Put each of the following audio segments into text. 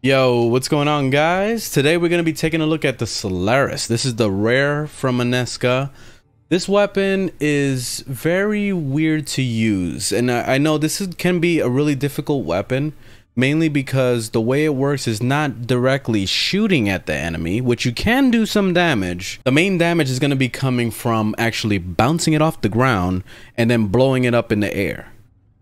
Yo, what's going on, guys? Today we're going to be taking a look at the Solaris. This is the rare from Aneska. This weapon is very weird to use, and I know can be a really difficult weapon, mainly because the way it works is not directly shooting at the enemy, which you can do some damage. The main damage is going to be coming from actually bouncing it off the ground and then blowing it up in the air.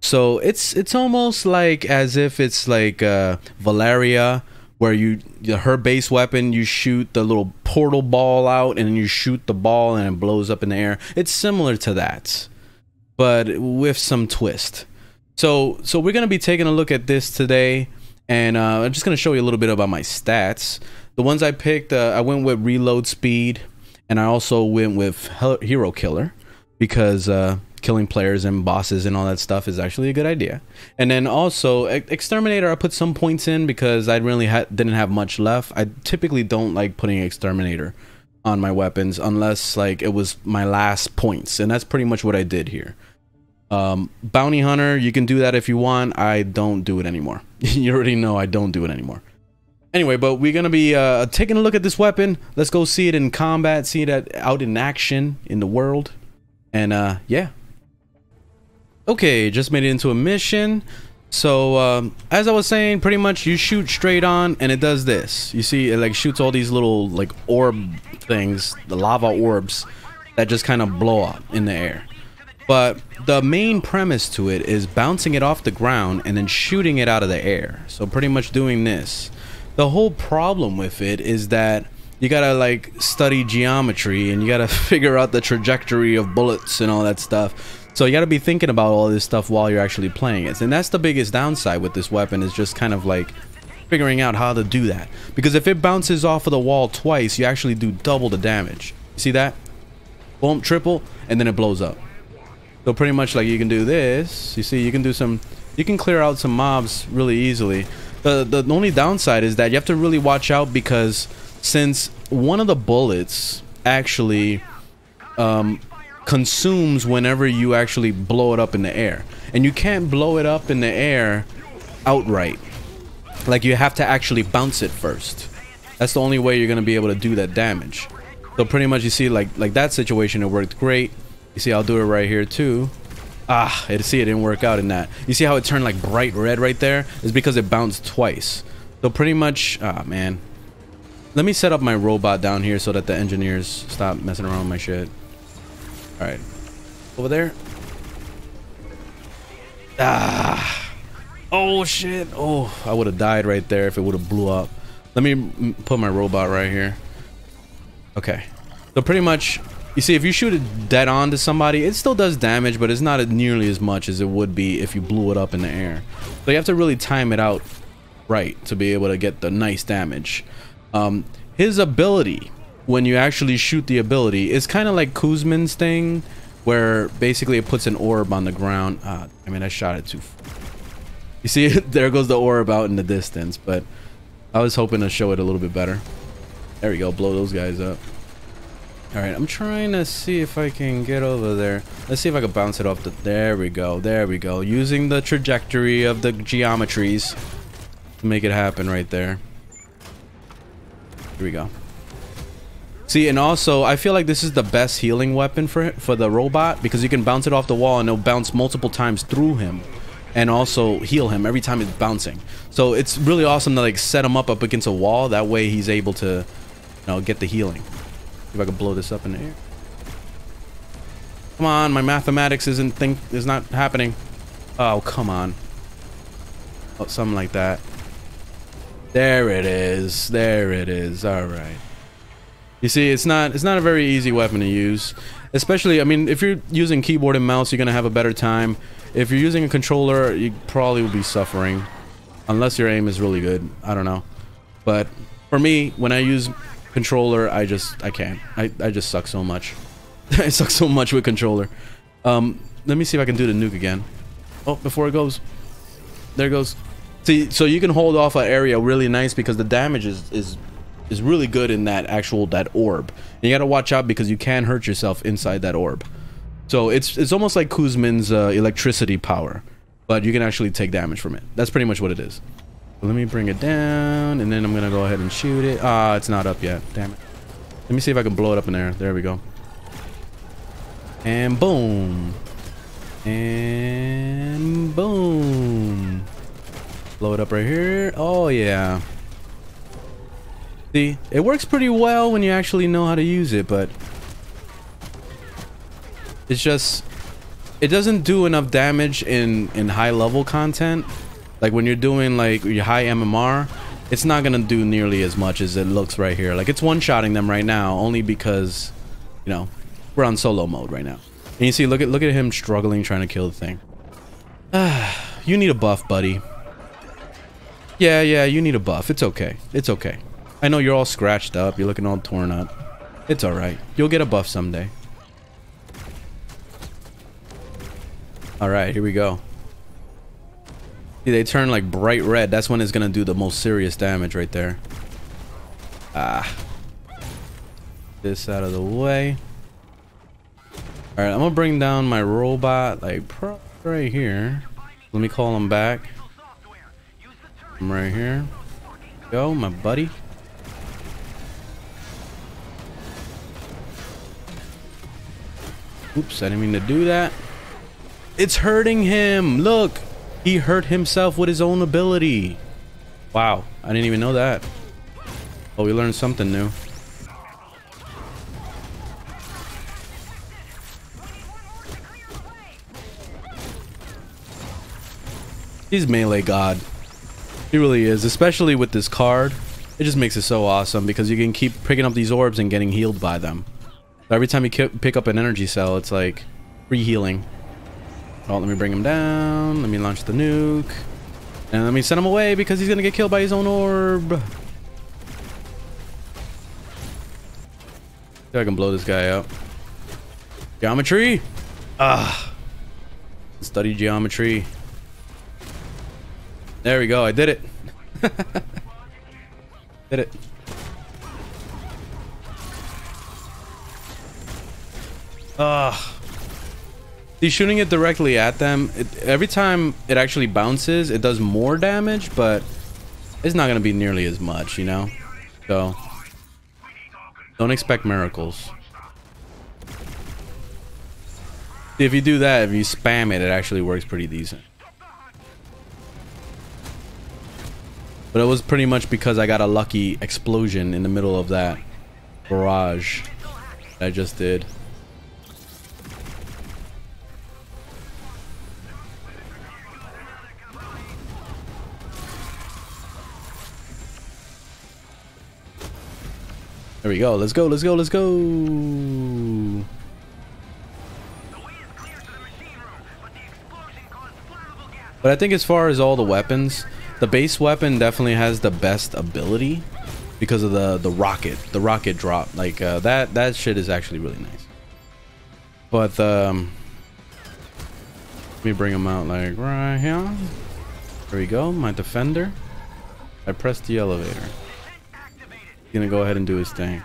So it's almost like as if it's like Valeria, where her base weapon, you shoot the little portal ball out and then you shoot the ball and it blows up in the air. It's similar to that, but with some twist. So we're gonna be taking a look at this today, and I'm just gonna show you a little bit about my stats. The ones I picked, I went with reload speed, and I also went with hero killer, because killing players and bosses and all that stuff is actually a good idea. And then also exterminator, I put some points in because I really didn't have much left. I typically don't like putting exterminator on my weapons unless like it was my last points, and that's pretty much what I did here. Bounty hunter, you can do that if you want. I don't do it anymore. You already know I don't do it anymore. Anyway, but we're gonna be taking a look at this weapon. Let's go see it in combat, see it out in action in the world. And yeah. Okay, just made it into a mission. So as I was saying, pretty much you shoot straight on and it does this. You see it like shoots all these little like orb things, the lava orbs that just kind of blow up in the air. But the main premise to it is bouncing it off the ground and then shooting it out of the air. So pretty much doing this. The whole problem with it is that you gotta like study geometry and you gotta figure out the trajectory of bullets and all that stuff. So you gotta be thinking about all this stuff while you're actually playing it. And that's the biggest downside with this weapon, is just kind of like figuring out how to do that. Because if it bounces off of the wall twice, you actually do double the damage. You see that? Boom, triple, and then it blows up. So pretty much like you can do this. You see, you can clear out some mobs really easily. The only downside is that you have to really watch out, because since one of the bullets actually consumes whenever you actually blow it up in the air, and you can't blow it up in the air outright. Like, you have to actually bounce it first. That's the only way you're gonna be able to do that damage. So pretty much you see like that situation, it worked great. You see, I'll do it right here too. It didn't work out in that. You see how it turned like bright red right there? It's because it bounced twice. So pretty much, man. Let me set up my robot down here so that the engineers stop messing around with my shit. All right, over there. Oh shit. Oh, I would have died right there if it would have blew up. Let me put my robot right here. Okay, so pretty much, you see, if you shoot it dead on to somebody, it still does damage, but it's not nearly as much as it would be if you blew it up in the air. So you have to really time it out right to be able to get the nice damage. His ability, when you actually shoot the ability, is kind of like Kuzmin's thing, where basically it puts an orb on the ground. I mean, I shot it too far. You see, there goes the orb out in the distance, but I was hoping to show it a little bit better. There we go, blow those guys up. All right, I'm trying to see if I can get over there. Let's see if I can bounce it off the... There we go, there we go. Using the trajectory of the geometries to make it happen right there. Here we go. See, and also I feel like this is the best healing weapon for the robot, because you can bounce it off the wall and it'll bounce multiple times through him and also heal him every time it's bouncing. So it's really awesome to like set him up against a wall. That way he's able to, you know, get the healing. See if I can blow this up in the air. Come on, my mathematics is not happening. Oh, come on. Oh, something like that. There it is. There it is. All right. You see, it's not a very easy weapon to use, especially, I mean, if you're using keyboard and mouse, you're gonna have a better time. If you're using a controller, you probably will be suffering, unless your aim is really good. I don't know, but for me, when I use controller, I can't. I just suck so much. I suck so much with controller. Let me see if I can do the nuke again. Oh, before it goes, there it goes. See, so you can hold off an area really nice, because the damage is really good in that orb. And you gotta watch out, because you can hurt yourself inside that orb. So it's almost like Kuzmin's electricity power, but you can actually take damage from it. That's pretty much what it is. Let me bring it down, and then I'm gonna go ahead and shoot it. Ah, it's not up yet. Damn it. Let me see if I can blow it up in there. There we go. And boom. And boom. Blow it up right here. Oh yeah. See, it works pretty well when you actually know how to use it, but it's just, it doesn't do enough damage in high level content. Like when you're doing like your high MMR, it's not gonna do nearly as much as it looks right here. Like it's one-shotting them right now only because, you know, we're on solo mode right now. And you see, look at him struggling trying to kill the thing. You need a buff, buddy. Yeah, you need a buff. It's okay. It's okay. I know you're all scratched up. You're looking all torn up. It's all right. You'll get a buff someday. All right, here we go. See, they turn like bright red. That's when it's gonna do the most serious damage right there. This out of the way. All right, I'm gonna bring down my robot like right here. Let me call him back. I'm right here. Go, my buddy. Oops, I didn't mean to do that. It's hurting him. Look, he hurt himself with his own ability. Wow, I didn't even know that. Oh, we learned something new. He's melee god. He really is, especially with this card. It just makes it so awesome because you can keep picking up these orbs and getting healed by them. Every time you pick up an energy cell, it's like free healing. Oh, let me bring him down. Let me launch the nuke. And let me send him away because he's going to get killed by his own orb. See if I can blow this guy up. Geometry. Study geometry. There we go. I did it. Did it. See, shooting it directly at them, every time it actually bounces, it does more damage, but it's not going to be nearly as much, you know? So, don't expect miracles. See, if you do that, if you spam it, it actually works pretty decent. But it was pretty much because I got a lucky explosion in the middle of that barrage that I just did. There we go. Let's go. Let's go. Let's go. But I think as far as all the weapons, the base weapon definitely has the best ability because of the rocket drop. Like that shit is actually really nice. But let me bring him out like right here. There we go. My defender. I pressed the elevator. Gonna go ahead and do his thing.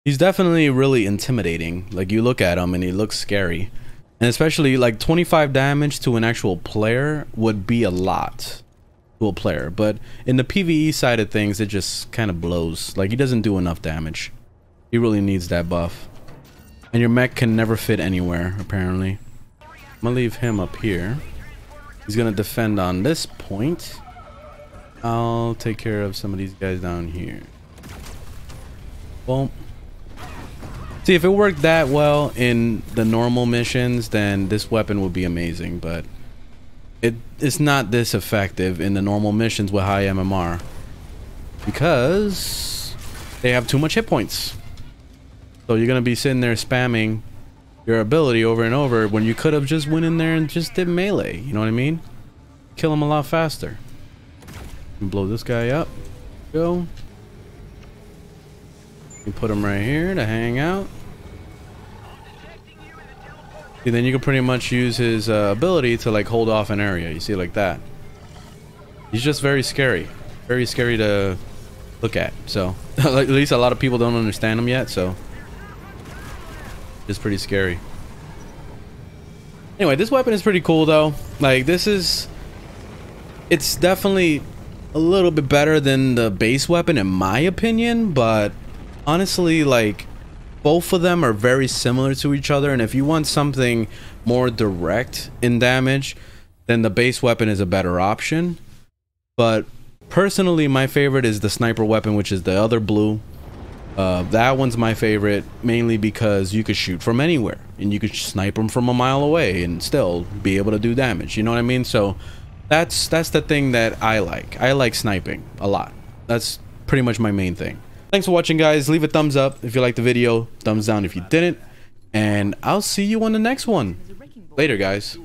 He's definitely really intimidating. Like you look at him and he looks scary, and especially like 25 damage to an actual player would be a lot to a player, but in the PvE side of things it just kind of blows. Like he doesn't do enough damage. He really needs that buff, and your mech can never fit anywhere apparently. I'm gonna leave him up here. He's gonna defend on this point. I'll take care of some of these guys down here. Boom. See, if it worked that well in the normal missions, then this weapon would be amazing, but it's not this effective in the normal missions with high MMR because they have too much hit points. So you're gonna be sitting there spamming your ability over and over when you could have just went in there and just did melee. You know what I mean? Kill him a lot faster. And blow this guy up. Go. You put him right here to hang out. See, then you can pretty much use his ability to like hold off an area. You see, like that. He's just very scary. Very scary to look at. So, at least a lot of people don't understand him yet. So, it's pretty scary. Anyway, this weapon is pretty cool though. Like it's definitely a little bit better than the base weapon in my opinion, but honestly, like, both of them are very similar to each other, and if you want something more direct in damage, then the base weapon is a better option. But personally, my favorite is the sniper weapon, which is the other blue. That one's my favorite, mainly because you could shoot from anywhere, and you could snipe them from a mile away and still be able to do damage, you know what I mean? So that's the thing that I like sniping a lot. That's pretty much my main thing. Thanks for watching, guys. Leave a thumbs up if you liked the video, thumbs down if you didn't, and I'll see you on the next one. Later, guys.